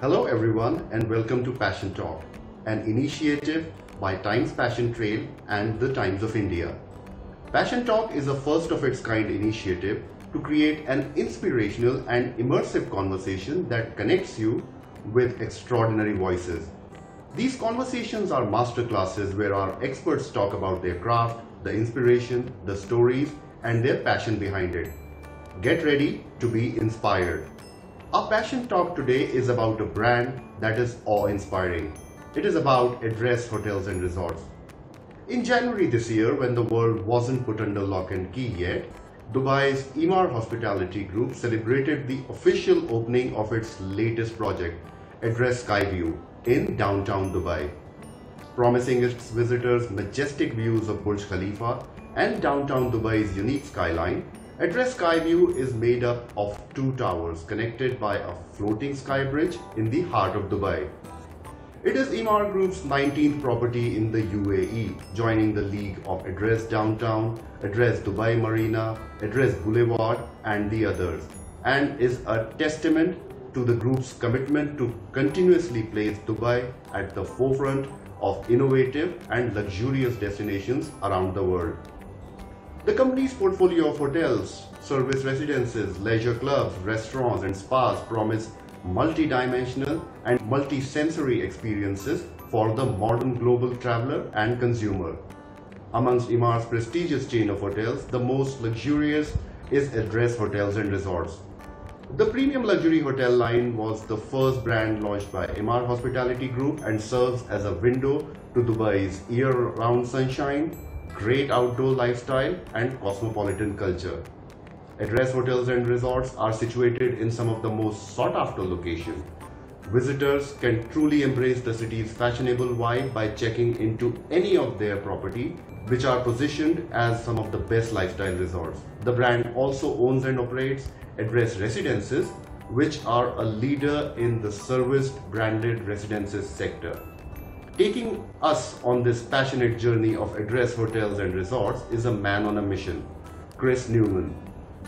Hello everyone and welcome to Passion Talk, an initiative by Times Passion Trail and the Times of India. Passion Talk is a first of its kind initiative to create an inspirational and immersive conversation that connects you with extraordinary voices. These conversations are masterclasses where our experts talk about their craft, the inspiration, the stories, and their passion behind it. Get ready to be inspired. Our passion talk today is about a brand that is awe-inspiring. It is about Address Hotels and Resorts. In January this year, when the world wasn't put under lock and key yet, Dubai's Emaar Hospitality Group celebrated the official opening of its latest project, Address Skyview, in downtown Dubai. Promising its visitors majestic views of Burj Khalifa and downtown Dubai's unique skyline, Address Skyview is made up of two towers connected by a floating sky bridge in the heart of Dubai. It is Emaar Group's 19th property in the UAE, joining the league of Address Downtown, Address Dubai Marina, Address Boulevard and the others, and is a testament to the group's commitment to continuously place Dubai at the forefront of innovative and luxurious destinations around the world. The company's portfolio of hotels, service residences, leisure clubs, restaurants and spas promise multi-dimensional and multi-sensory experiences for the modern global traveler and consumer. Amongst Emaar's prestigious chain of hotels, the most luxurious is Address Hotels and Resorts. The premium luxury hotel line was the first brand launched by Emaar Hospitality Group and serves as a window to Dubai's year-round sunshine, great outdoor lifestyle and cosmopolitan culture. Address Hotels and Resorts are situated in some of the most sought-after locations. Visitors can truly embrace the city's fashionable vibe by checking into any of their property, which are positioned as some of the best lifestyle resorts. The brand also owns and operates Address Residences, which are a leader in the serviced branded residences sector. Taking us on this passionate journey of Address Hotels and Resorts is a man on a mission, Chris Newman.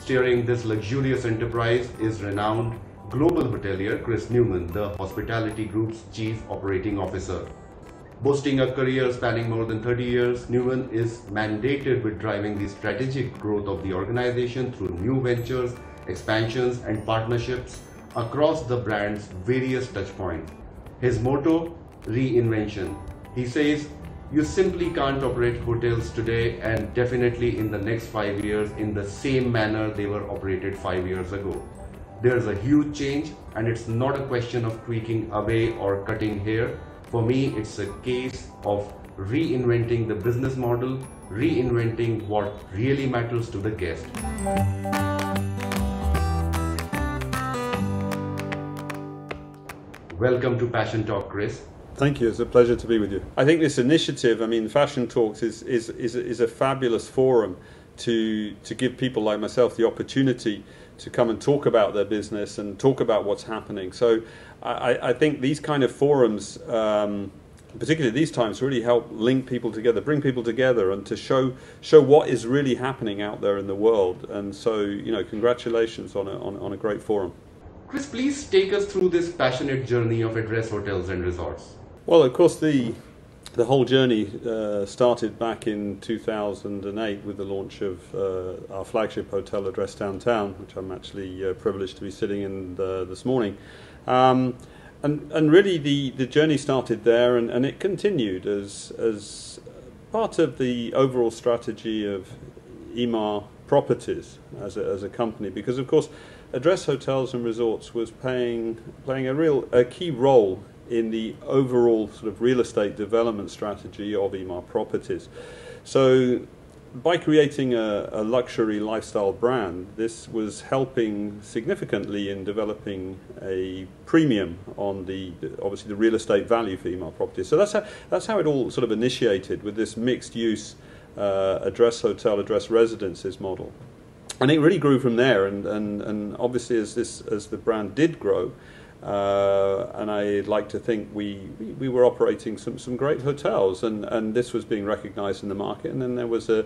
Steering this luxurious enterprise is renowned global hotelier Chris Newman, the Hospitality Group's Chief Operating Officer. Boasting a career spanning more than 30 years, Newman is mandated with driving the strategic growth of the organization through new ventures, expansions and partnerships across the brand's various touchpoints. His motto, Reinvention. He says, you simply can't operate hotels today and definitely in the next 5 years in the same manner they were operated 5 years ago. There's a huge change and it's not a question of tweaking away or cutting hair. For me, it's a case of reinventing the business model, reinventing what really matters to the guest. Welcome to Passion Talk, Chris. Thank you. It's a pleasure to be with you. I think this initiative, Fashion Talks is a fabulous forum to give people like myself the opportunity to come and talk about their business and talk about what's happening. So I think these kind of forums, particularly these times, really help link people together, bring people together and to show what is really happening out there in the world. And so, congratulations on a great forum. Chris, please take us through this passionate journey of Address Hotels and Resorts. Well, of course, the whole journey started back in 2008 with the launch of our flagship hotel, Address Downtown, which I'm actually privileged to be sitting in this morning. And really the journey started there and it continued as part of the overall strategy of Emaar Properties as a company, because of course Address Hotels and Resorts was playing a key role in the overall sort of real estate development strategy of Emaar Properties. So by creating a luxury lifestyle brand, this was helping significantly in developing a premium on obviously the real estate value for Emaar Properties. So that's how it all sort of initiated with this mixed use Address Hotel, Address Residences model. And it really grew from there, and obviously as the brand did grow, And I'd like to think we were operating some great hotels, and this was being recognised in the market. And then there was a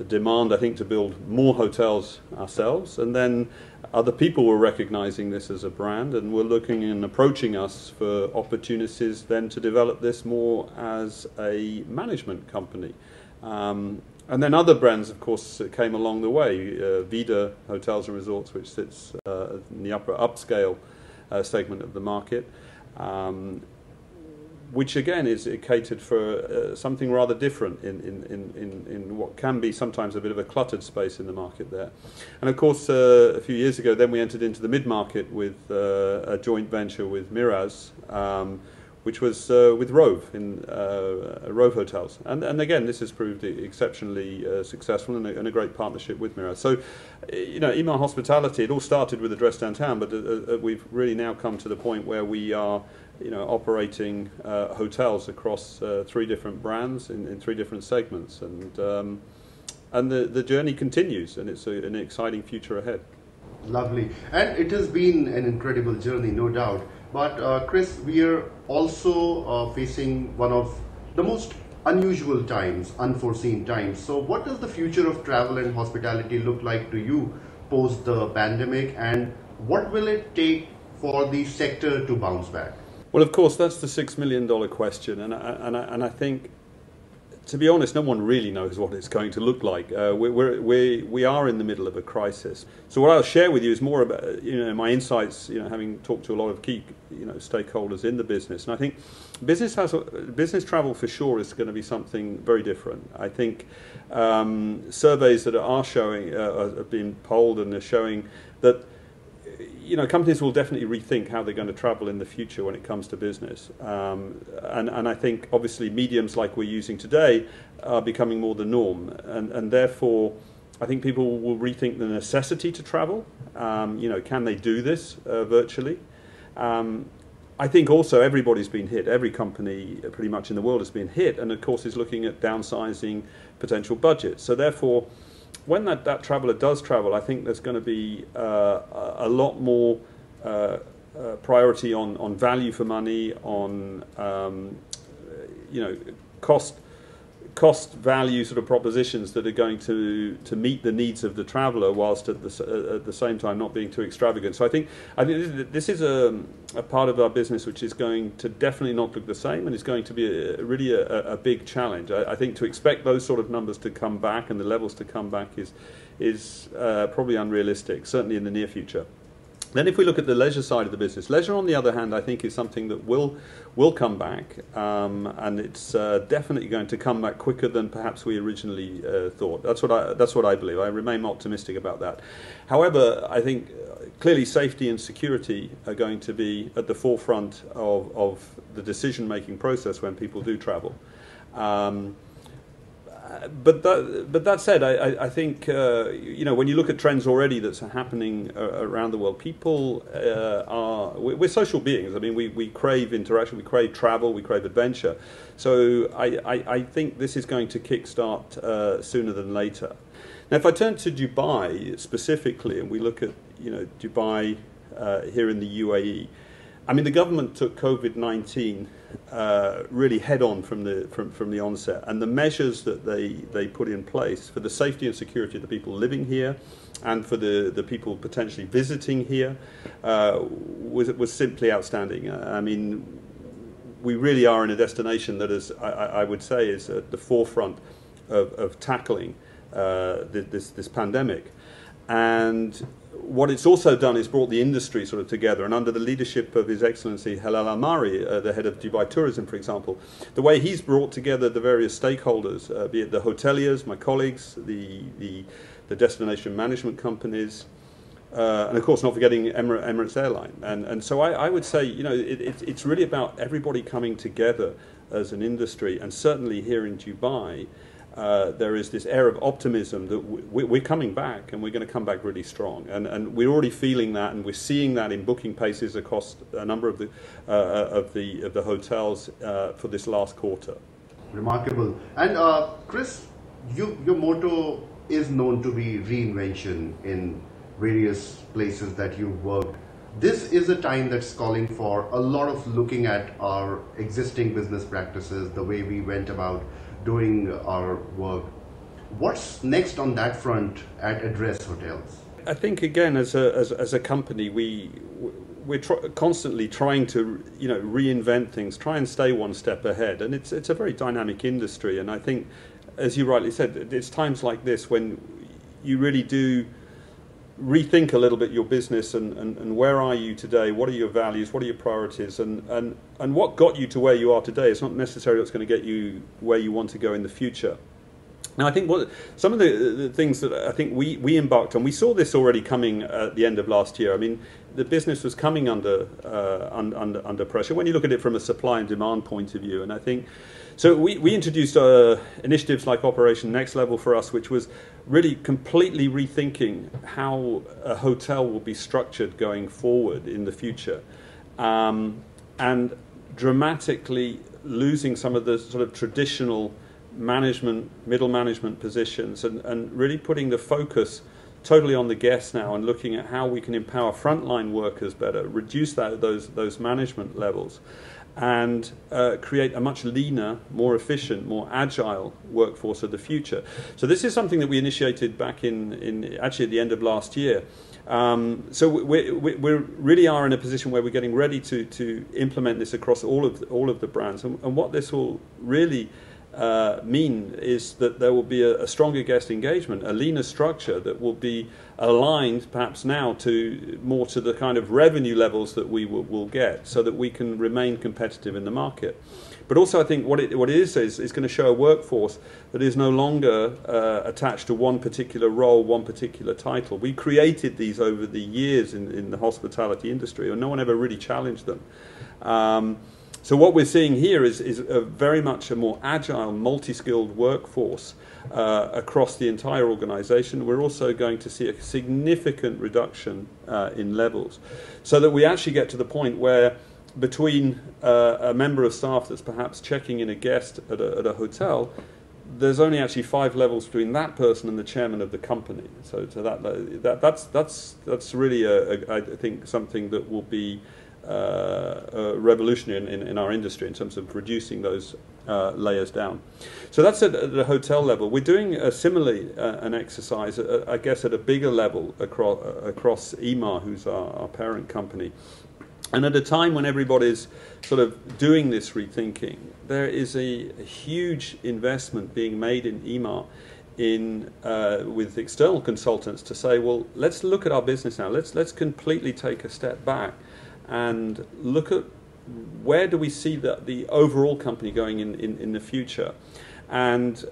demand, I think, to build more hotels ourselves, and then other people were recognising this as a brand and were looking and approaching us for opportunities then to develop this more as a management company. And then other brands, of course, came along the way. Vida Hotels and Resorts, which sits in the upper upscale segment of the market, which again is catered for something rather different in what can be sometimes a bit of a cluttered space in the market there. And of course, a few years ago, then we entered into the mid-market with a joint venture with Miraz, which was with Rove, in Rove Hotels. And again, this has proved exceptionally successful and a great partnership with Miraz. So, Emaar Hospitality, it all started with Address Downtown, but we've really now come to the point where we are operating hotels across 3 different brands in 3 different segments. And the journey continues, and it's an exciting future ahead. Lovely. And it has been an incredible journey, no doubt. But Chris, we are also facing one of the most unusual times, unforeseen times. So what does the future of travel and hospitality look like to you post the pandemic, and what will it take for the sector to bounce back? Well, of course, that's the $6 million question. And I think, to be honest, no one really knows what it's going to look like. We are in the middle of a crisis. So what I'll share with you is more about my insights, having talked to a lot of key stakeholders in the business. And I think business travel for sure is going to be something very different. I think surveys that are showing have been polled and are showing that companies will definitely rethink how they're going to travel in the future when it comes to business. And I think, obviously, mediums like we're using today are becoming more the norm. And therefore, I think people will rethink the necessity to travel. Can they do this virtually? I think also everybody's been hit. Every company pretty much in the world has been hit. And, of course, is looking at downsizing potential budgets. So, therefore, when that traveller does travel, I think there's going to be a lot more priority on value for money, on cost value sort of propositions that are going to meet the needs of the traveller, whilst at the same time not being too extravagant. So I think this is a part of our business which is going to definitely not look the same, and is going to be really a big challenge. I think to expect those sort of numbers to come back and the levels to come back is probably unrealistic, certainly in the near future. Then if we look at the leisure side of the business, leisure on the other hand I think is something that will come back, and it's definitely going to come back quicker than perhaps we originally thought. That's what I believe. I remain optimistic about that. However, I think clearly safety and security are going to be at the forefront of the decision-making process when people do travel. But that said, I think when you look at trends already that's happening around the world, people we're social beings. I mean, we crave interaction, we crave travel, we crave adventure. So I think this is going to kickstart sooner than later. Now, if I turn to Dubai specifically, and we look at Dubai here in the UAE. I mean, the government took COVID-19 really head on from the onset, and the measures that they put in place for the safety and security of the people living here, and for the people potentially visiting here, was simply outstanding. I mean, we really are in a destination that is, I would say, is at the forefront of tackling this pandemic. And what it's also done is brought the industry sort of together, and under the leadership of His Excellency Halal Al-Mari, the head of Dubai Tourism, for example, the way he's brought together the various stakeholders, be it the hoteliers, my colleagues, the destination management companies, and of course not forgetting Emirates Airline. And so I would say, it's really about everybody coming together as an industry, and certainly here in Dubai, there is this air of optimism that we're coming back, and we're going to come back really strong, and we're already feeling that, and we're seeing that in booking paces across a number of the hotels for this last quarter. Remarkable. And Chris, your motto is known to be reinvention in various places that you've worked. This is a time that's calling for a lot of looking at our existing business practices, the way we went about doing our work. What's next on that front at Address Hotels? I think again, as a company, we're constantly trying to reinvent things, try and stay one step ahead, and it's a very dynamic industry. And I think, as you rightly said, it's times like this when you really do rethink a little bit your business and where are you today, what are your values, what are your priorities, and what got you to where you are today is not necessarily what's going to get you where you want to go in the future. Now, I think some of the things that I think we embarked on, we saw this already coming at the end of last year. I mean, the business was coming under pressure when you look at it from a supply and demand point of view. And I think, so we introduced initiatives like Operation Next Level for us, which was really completely rethinking how a hotel will be structured going forward in the future, and dramatically losing some of the sort of traditional middle management positions, and really putting the focus totally on the guests now, and looking at how we can empower frontline workers better, reduce those management levels, and create a much leaner, more efficient, more agile workforce of the future. So this is something that we initiated back in actually at the end of last year. So we really are in a position where we're getting ready to implement this across all of the brands, and what this will really mean is that there will be a stronger guest engagement, a leaner structure that will be aligned perhaps now more to the kind of revenue levels that we will get, so that we can remain competitive in the market. But also I think what it is going to show a workforce that is no longer attached to one particular role, one particular title. We created these over the years in the hospitality industry, and no one ever really challenged them. So what we're seeing here is very much a more agile, multi-skilled workforce across the entire organization. We're also going to see a significant reduction in levels, so that we actually get to the point where between a member of staff that's perhaps checking in a guest at a hotel, there's only actually 5 levels between that person and the chairman of the company. So that's really I think something that will be revolutionary in our industry in terms of reducing those layers down. So that's at the hotel level. We're doing similarly an exercise, I guess, at a bigger level across Emaar, who's our parent company. And at a time when everybody's sort of doing this rethinking, there is a huge investment being made in Emaar with external consultants to say, well, let's look at our business now. Let's completely take a step back and look at where do we see the overall company going in the future. And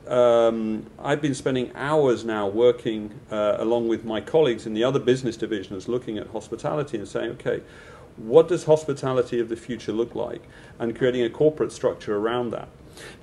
I've been spending hours now working along with my colleagues in the other business divisions, looking at hospitality and saying, okay, what does hospitality of the future look like, and creating a corporate structure around that.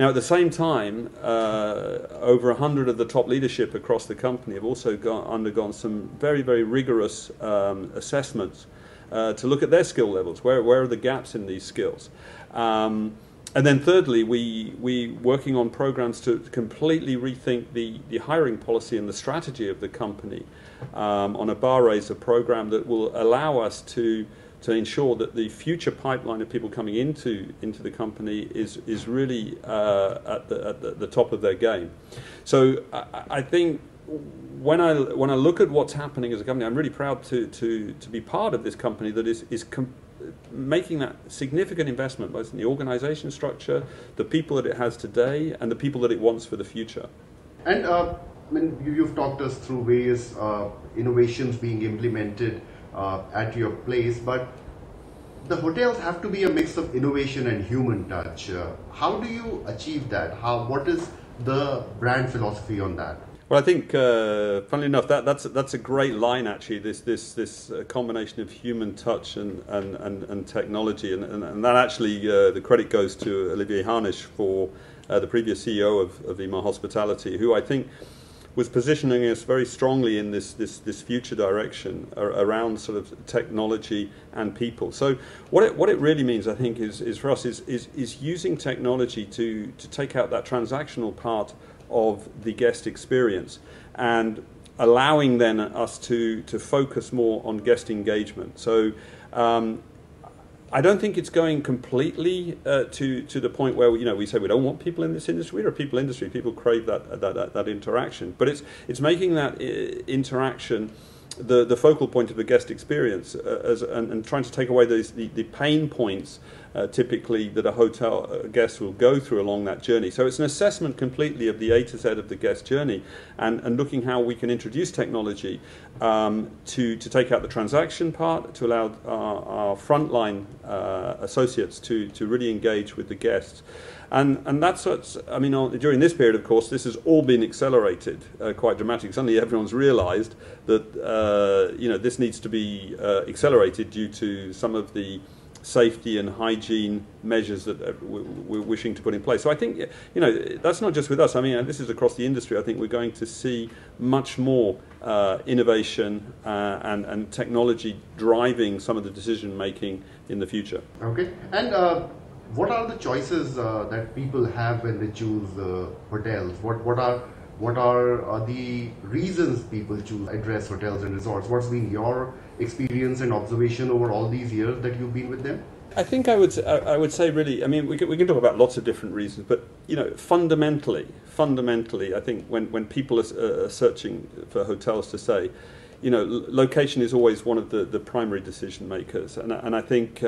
Now, at the same time, over 100 of the top leadership across the company have also undergone some very, very rigorous assessments to look at their skill levels. Where are the gaps in these skills? And then thirdly, we working on programs to completely rethink the hiring policy and the strategy of the company on a bar raiser program that will allow us to ensure that the future pipeline of people coming into the company is really at the top of their game. So I think when I look at what's happening as a company, I'm really proud to be part of this company that is making that significant investment both in the organization structure, the people that it has today, and the people that it wants for the future. And I mean, you've talked us through various innovations being implemented at your place, but the hotels have to be a mix of innovation and human touch. How do you achieve that? What is the brand philosophy on that? Well, I think, funnily enough, that's a great line actually. This combination of human touch and technology, and that actually the credit goes to Olivier Harnisch for the previous CEO of Emaar Hospitality, who I think was positioning us very strongly in this future direction around sort of technology and people. So what it really means, I think, is for us is using technology to take out that transactional part of the guest experience, and allowing then us to focus more on guest engagement. So I don't think it's going completely to the point where we say we don't want people in this industry. We're a people industry. People crave that interaction, but it's making that interaction the focal point of the guest experience, and trying to take away the pain points typically that a hotel guest will go through along that journey. So it's an assessment completely of the A to Z of the guest journey, and looking how we can introduce technology to take out the transaction part, to allow our frontline associates to really engage with the guests. And that's what's, during this period, of course, this has all been accelerated quite dramatically. Suddenly everyone's realized that, this needs to be accelerated due to some of the safety and hygiene measures that we're wishing to put in place. So I think, that's not just with us. This is across the industry. I think we're going to see much more innovation and technology driving some of the decision making in the future. Okay. And what are the choices that people have when they choose hotels? What are the reasons people choose address hotels and resorts? What's been your experience and observation over all these years that you've been with them? I think I would say really, we can talk about lots of different reasons, but fundamentally, I think when people are searching for hotels to stay, location is always one of the primary decision makers, and I think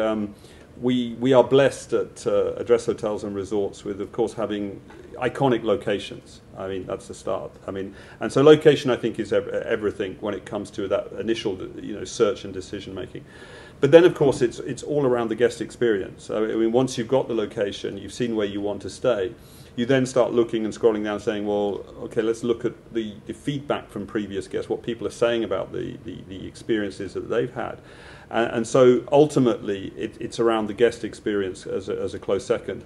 we are blessed at Address Hotels and Resorts with, of course, having iconic locations. That's the start. And so location, I think, is everything when it comes to that initial, search and decision making. But then, of course, it's all around the guest experience. Once you've got the location, you've seen where you want to stay, you then start looking and scrolling down, saying, well, okay, let's look at the feedback from previous guests, what people are saying about the experiences that they've had. And so ultimately, it's around the guest experience as a close second.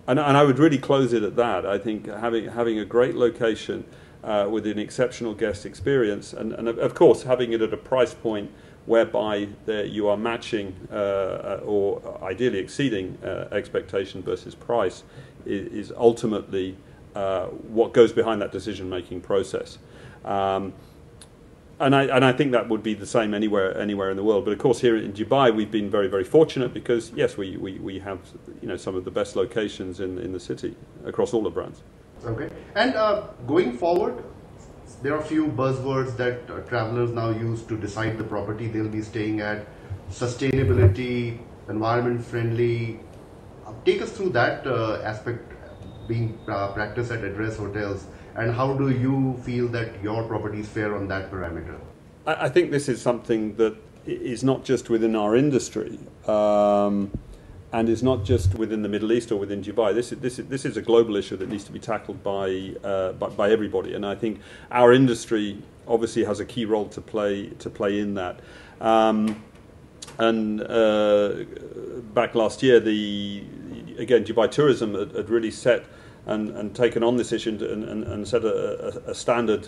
And I would really close it at that. I think having a great location with an exceptional guest experience, and of course having it at a price point whereby you are matching or ideally exceeding expectation versus price is ultimately what goes behind that decision-making process. And I think that would be the same anywhere in the world. But of course, here in Dubai, we've been very, very fortunate because yes, we have some of the best locations in the city across all the brands. Okay. And going forward, there are a few buzzwords that travelers now use to decide the property they'll be staying at: sustainability, environment friendly. Take us through that aspect being practiced at Address Hotels. And how do you feel that your properties fare on that parameter? I think this is something that is not just within our industry, and is not just within the Middle East or within Dubai. This is a global issue that needs to be tackled by everybody. And I think our industry obviously has a key role to play in that. Back last year, Dubai Tourism had really set and taken on this issue and set a standard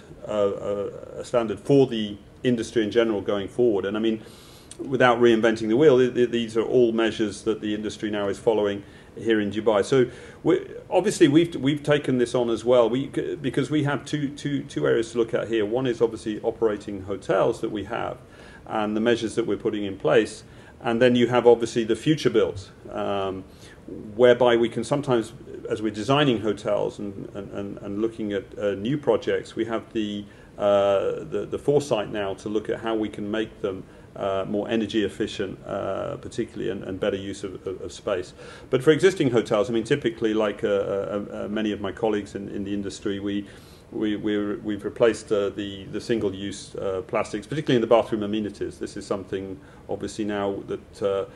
for the industry in general going forward. And without reinventing the wheel, these are all measures that the industry now is following here in Dubai. So we've taken this on as well. Because we have two areas to look at here. One is obviously operating hotels that we have and the measures that we're putting in place, and then you have obviously the future builds, whereby we can sometimes, as we're designing hotels and looking at new projects, we have the foresight now to look at how we can make them more energy efficient, particularly, and better use of space. But for existing hotels, typically, like many of my colleagues in the industry, we've replaced the single-use plastics, particularly in the bathroom amenities. This is something obviously now that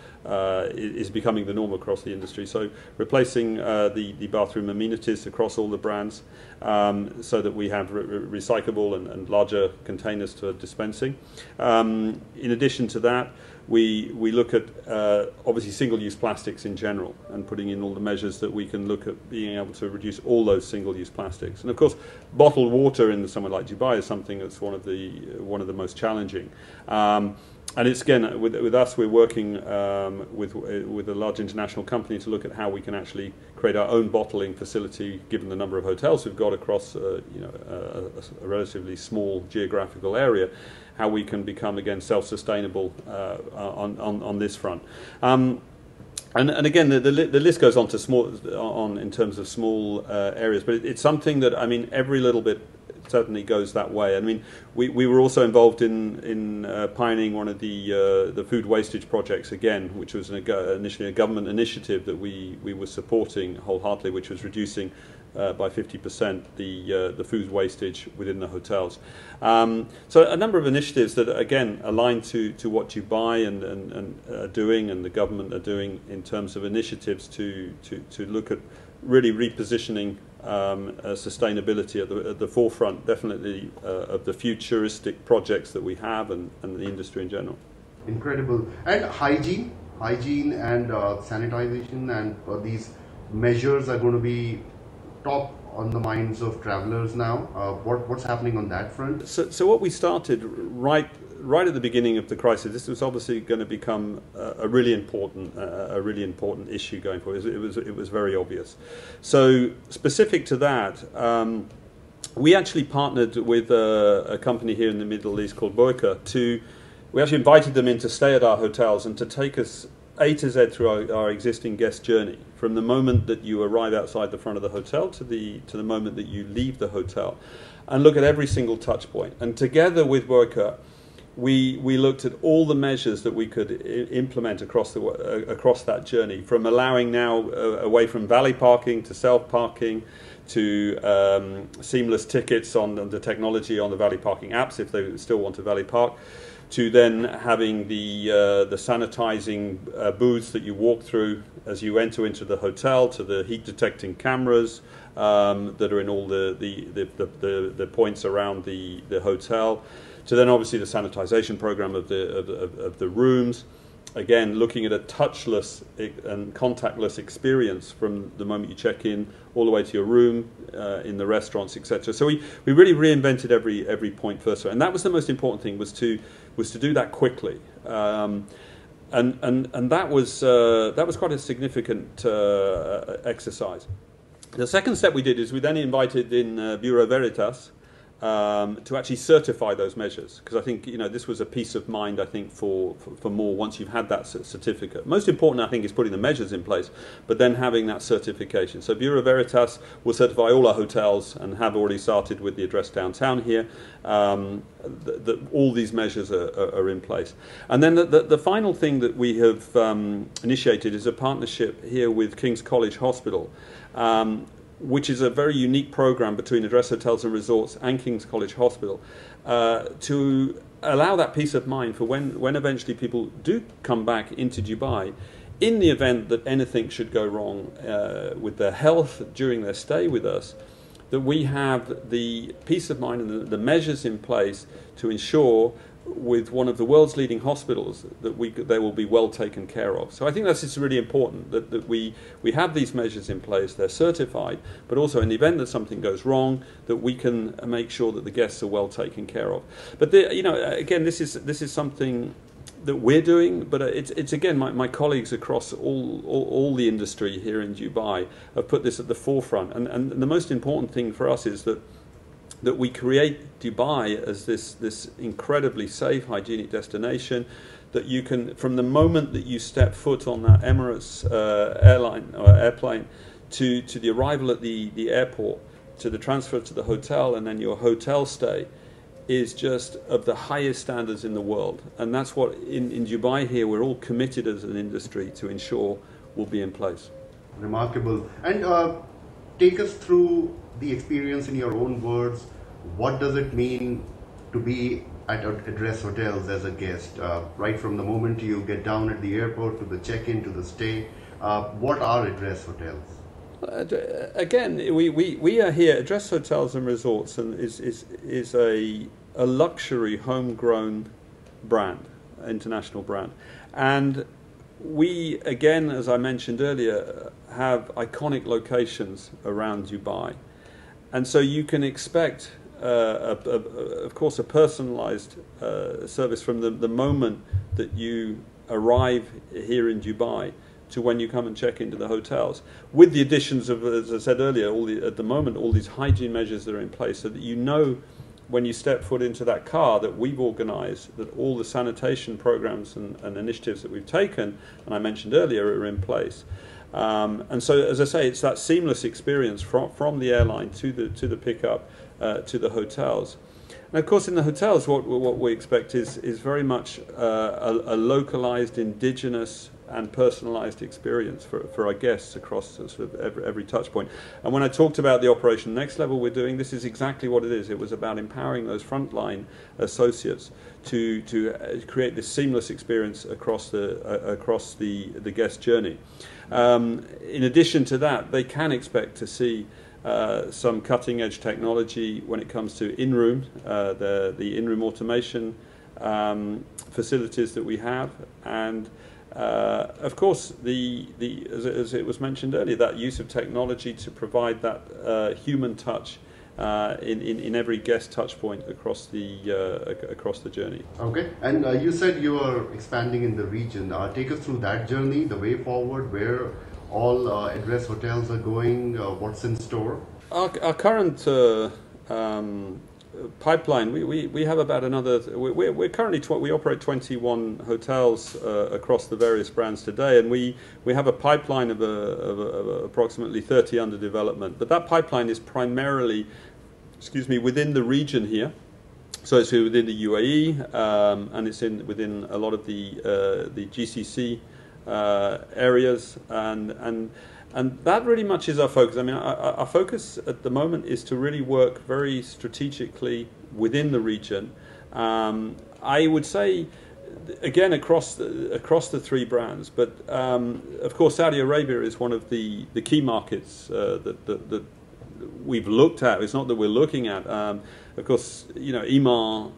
is becoming the norm across the industry. So replacing the bathroom amenities across all the brands, so that we have recyclable and larger containers for dispensing. In addition to that, we look at obviously single-use plastics in general and putting in all the measures that we can look at being able to reduce all those single-use plastics. And of course, bottled water in somewhere like Dubai is something that's one of the most challenging. And it's, again, with us, we're working with a large international company to look at how we can actually create our own bottling facility, given the number of hotels we've got across a relatively small geographical area, how we can become again self-sustainable on this front. And again, the list goes on to in terms of small areas, but it's something that, I mean, every little bit certainly goes that way. I mean, we were also involved in pioneering one of the food wastage projects again, which was initially a government initiative that we were supporting wholeheartedly, which was reducing by 50% the food wastage within the hotels. So a number of initiatives that again align to what you buy and are doing, and the government are doing in terms of initiatives to look at really repositioning sustainability at the forefront, definitely of the futuristic projects that we have and the industry in general. Incredible. And hygiene and sanitization and these measures are going to be top on the minds of travelers now. What's happening on that front? So what we started right at the beginning of the crisis, this was obviously going to become a really important issue going forward. It was very obvious. So specific to that, we actually partnered with a company here in the Middle East called Boyka. We actually invited them in to stay at our hotels and to take us A to Z through our existing guest journey, from the moment that you arrive outside the front of the hotel to the moment that you leave the hotel, and look at every single touch point. And together with Boyka, we looked at all the measures that we could implement across that journey, from allowing now away from valet parking to self-parking, to seamless tickets on the technology on the valet parking apps if they still want to valet park, to then having the sanitizing booths that you walk through as you enter into the hotel, to the heat detecting cameras that are in all the points around the hotel, to then obviously the sanitization program of the rooms. Again, looking at a touchless and contactless experience from the moment you check in all the way to your room, in the restaurants, etc. So we really reinvented every point first, and that was the most important thing, was to do that quickly, and that was quite a significant exercise. The second step we did is we then invited in Bureau Veritas to actually certify those measures, because I think this was a peace of mind, I think, for more once you've had that certificate. Most important, I think, is putting the measures in place, but then having that certification. So Bureau Veritas will certify all our hotels, and have already started with the address downtown here. All these measures are in place. And then the final thing that we have initiated is a partnership here with King's College Hospital, which is a very unique program between Address Hotels and Resorts and King's College Hospital, to allow that peace of mind for when eventually people do come back into Dubai, in the event that anything should go wrong with their health during their stay with us, that we have the peace of mind and the measures in place to ensure, with one of the world's leading hospitals, that they will be well taken care of. So I think that's just really important, that we have these measures in place, they're certified, but also in the event that something goes wrong, that we can make sure that the guests are well taken care of. But again, this is something that we're doing, but it's again, my colleagues across all the industry here in Dubai have put this at the forefront, and the most important thing for us is that we create Dubai as this incredibly safe, hygienic destination, that you can, from the moment that you step foot on that Emirates airplane, to the arrival at the airport, to the transfer to the hotel, and then your hotel stay, is just of the highest standards in the world. And that's what, in Dubai here, we're all committed as an industry to ensure will be in place. Remarkable. And take us through the experience in your own words. What does it mean to be at Address Hotels as a guest, right from the moment you get down at the airport to the check-in to the stay? What are Address Hotels? Again, we are here. Address Hotels and Resorts and is a luxury homegrown brand, international brand, and we, again, as I mentioned earlier, have iconic locations around Dubai, and so you can expect, of course, a personalised service from the moment that you arrive here in Dubai, to when you come and check into the hotels, with the additions of, as I said earlier, at the moment, all these hygiene measures that are in place, so that you know when you step foot into that car that we've organised, that all the sanitation programs and initiatives that we've taken, and I mentioned earlier, are in place. And so, as I say, it's that seamless experience from the airline to the pickup to the hotels. And of course, in the hotels, what we expect is very much a localized, indigenous and personalized experience for our guests across sort of every touch point. And when I talked about the Operation Next Level we're doing, this is exactly what it is. It was about empowering those frontline associates to create this seamless experience across the guest journey. In addition to that, they can expect to see some cutting-edge technology when it comes to in-room, the in-room automation facilities that we have, and of course, as it was mentioned earlier, that use of technology to provide that human touch in every guest touch point across the journey. Okay, and you said you are expanding in the region. Take us through that journey, the way forward, where all address hotels are going, what's in store? Our current pipeline, we have about another, we're currently, we operate 21 hotels across the various brands today, and we have a pipeline of approximately 30 under development. But that pipeline is primarily, within the region here. So it's within the UAE, and it's within a lot of the GCC areas, and that really much is our focus. I mean, our focus at the moment is to really work very strategically within the region. I would say, again, across the three brands, but of course Saudi Arabia is one of the key markets that we've looked at. It's not that we're looking at. Of course, Emaar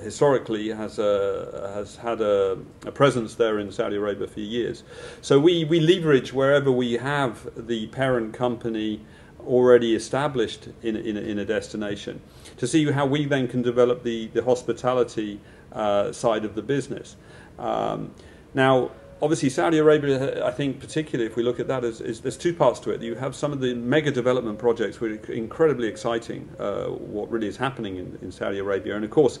historically has had a presence there in Saudi Arabia for years. So we leverage wherever we have the parent company already established in a destination to see how we then can develop the hospitality side of the business. Now, obviously, Saudi Arabia, I think particularly if we look at that, there's two parts to it. You have some of the mega development projects, which are incredibly exciting, what really is happening in Saudi Arabia. And of course,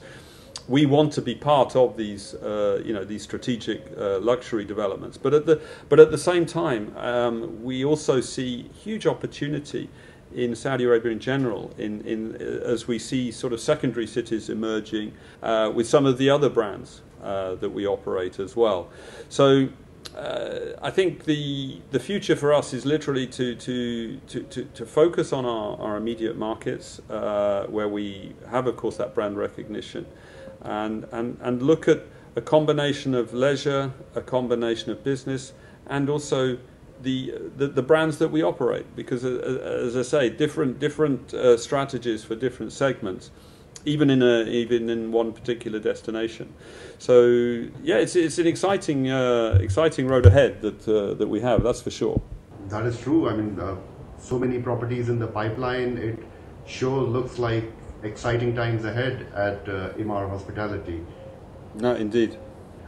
we want to be part of these, these strategic luxury developments. But at the same time, we also see huge opportunity in Saudi Arabia in general, as we see sort of secondary cities emerging with some of the other brands that we operate as well. So I think the future for us is literally to focus on our immediate markets, where we have, of course, that brand recognition, and look at a combination of leisure, a combination of business, and also the brands that we operate, because as I say, different strategies for different segments, even in one particular destination. So yeah, it's an exciting road ahead that we have, that's for sure. That is true. I mean, so many properties in the pipeline. It sure looks like exciting times ahead at Emaar Hospitality. No, indeed.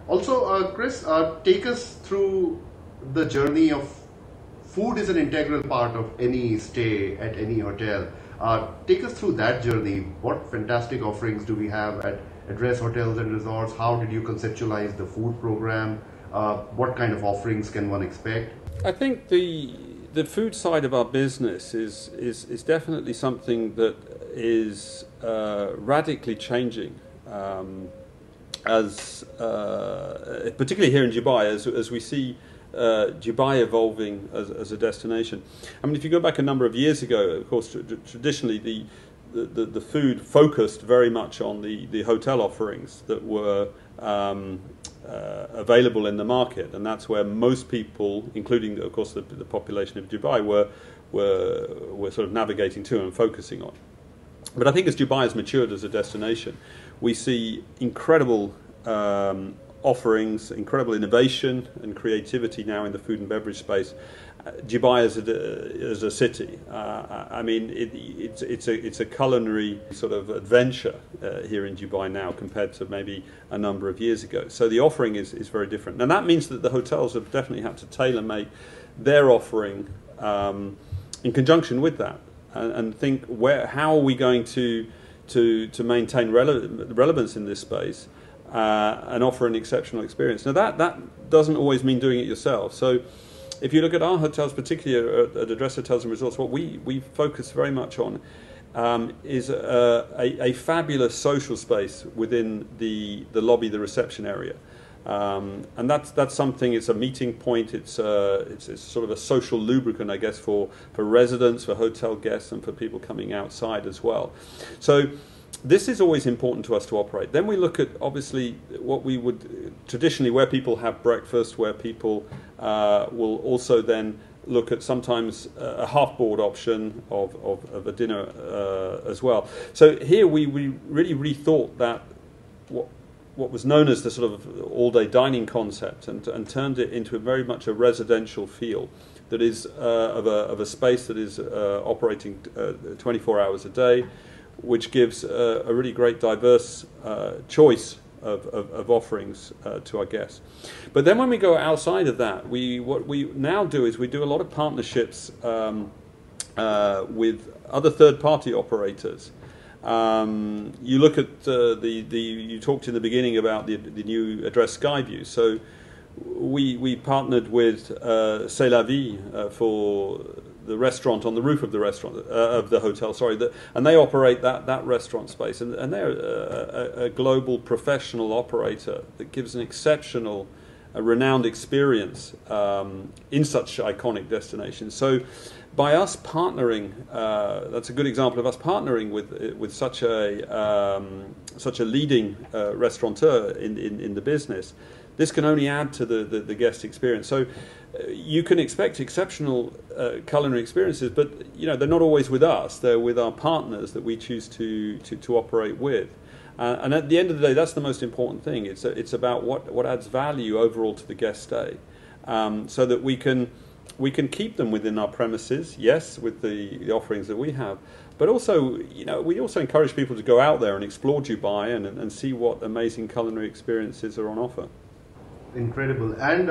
Also, Chris, take us through the journey of food is an integral part of any stay at any hotel. Take us through that journey. What fantastic offerings do we have at Address Hotels and Resorts? How did you conceptualize the food program? What kind of offerings can one expect? I think the food side of our business is definitely something that is radically changing, as particularly here in Dubai, as we see Dubai evolving as a destination. I mean, if you go back a number of years ago, of course, traditionally the food focused very much on the hotel offerings that were available in the market, and that's where most people, including, of course, the population of Dubai, were sort of navigating to and focusing on. But I think as Dubai has matured as a destination, we see incredible offerings, incredible innovation and creativity now in the food and beverage space. Dubai as a city, I mean, it's a culinary sort of adventure here in Dubai now compared to maybe a number of years ago. So the offering is very different. And that means that the hotels have definitely had to tailor-make their offering in conjunction with that, and think how are we going to maintain relevance in this space and offer an exceptional experience. Now that doesn't always mean doing it yourself. So if you look at our hotels, particularly at Address Hotels and Resorts, what we focus very much on is a fabulous social space within the lobby, the reception area. And that's something. It's a meeting point. It's sort of a social lubricant, I guess, for residents, for hotel guests, and for people coming outside as well. So this is always important to us to operate. Then we look at, obviously, what we would traditionally, where people have breakfast, where people will also then look at sometimes a half-board option of a dinner as well. So here we really rethought that what was known as the sort of all-day dining concept, and turned it into very much a residential feel that is of a space that is operating 24 hours a day, which gives a really great diverse choice of offerings to our guests. But then when we go outside of that, what we now do is we do a lot of partnerships with other third-party operators. You look at you talked in the beginning about the new Address Skyview. So we partnered with C'est la Vie for the restaurant on the roof of the restaurant of the hotel. Sorry, and they operate that restaurant space, and they're a global professional operator that gives an exceptional, renowned experience in such iconic destinations. So by us partnering, that's a good example of us partnering with such a leading restaurateur in the business. This can only add to the guest experience. So you can expect exceptional culinary experiences, but they're not always with us. They're with our partners that we choose to operate with. And at the end of the day, that's the most important thing. It's about what adds value overall to the guest stay, so that we can keep them within our premises, yes, with the offerings that we have, but also, we also encourage people to go out there and explore Dubai and see what amazing culinary experiences are on offer. Incredible. And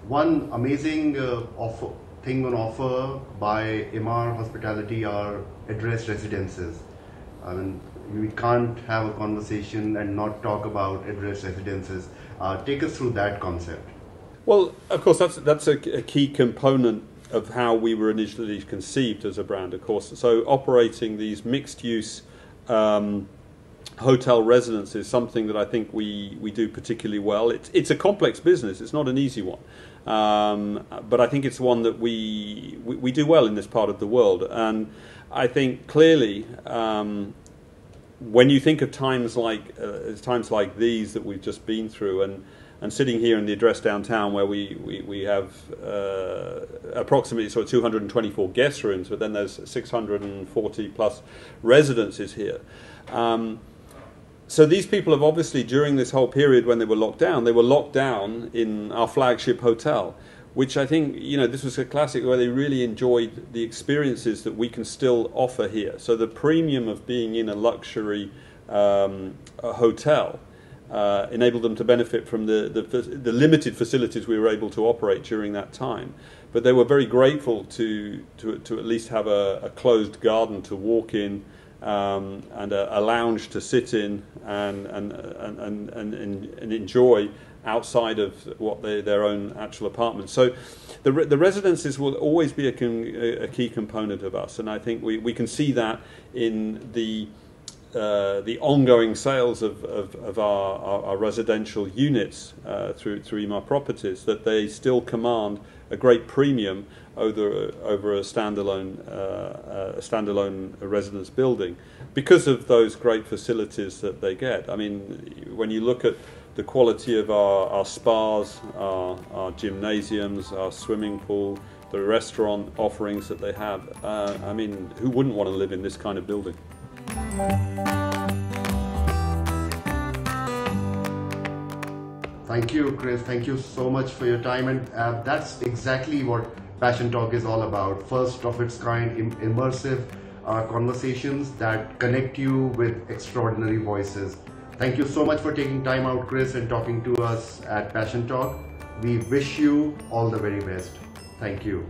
one amazing thing on offer by Emaar Hospitality are address residences. I mean, we can't have a conversation and not talk about address residences. Take us through that concept. Well, of course, that's a key component of how we were initially conceived as a brand, of course. So operating these mixed-use hotel residences is something that I think we do particularly well. It's a complex business. It's not an easy one. But I think it's one that we do well in this part of the world. And I think clearly, when you think of times like these that we've just been through, and sitting here in the Address downtown, where we have approximately sort of 224 guest rooms, but then there's 640 plus residences here. So these people have obviously, during this whole period when they were locked down in our flagship hotel, which I think, this was a classic where they really enjoyed the experiences that we can still offer here. So the premium of being in a luxury hotel enabled them to benefit from the limited facilities we were able to operate during that time. But they were very grateful to at least have a closed garden to walk in, and a lounge to sit in and enjoy outside of their own actual apartments. So the residences will always be a key component of us, and I think we can see that in the ongoing sales of our residential units through Emaar Properties, that they still command a great premium over a standalone residence building because of those great facilities that they get. I mean, when you look at the quality of our spas, our gymnasiums, our swimming pool, the restaurant offerings that they have, I mean, who wouldn't want to live in this kind of building? Thank you, Chris. Thank you so much for your time. And that's exactly what Passion Talk is all about. First of its kind, immersive conversations that connect you with extraordinary voices. Thank you so much for taking time out, Chris, and talking to us at Passion Talk. We wish you all the very best. Thank you.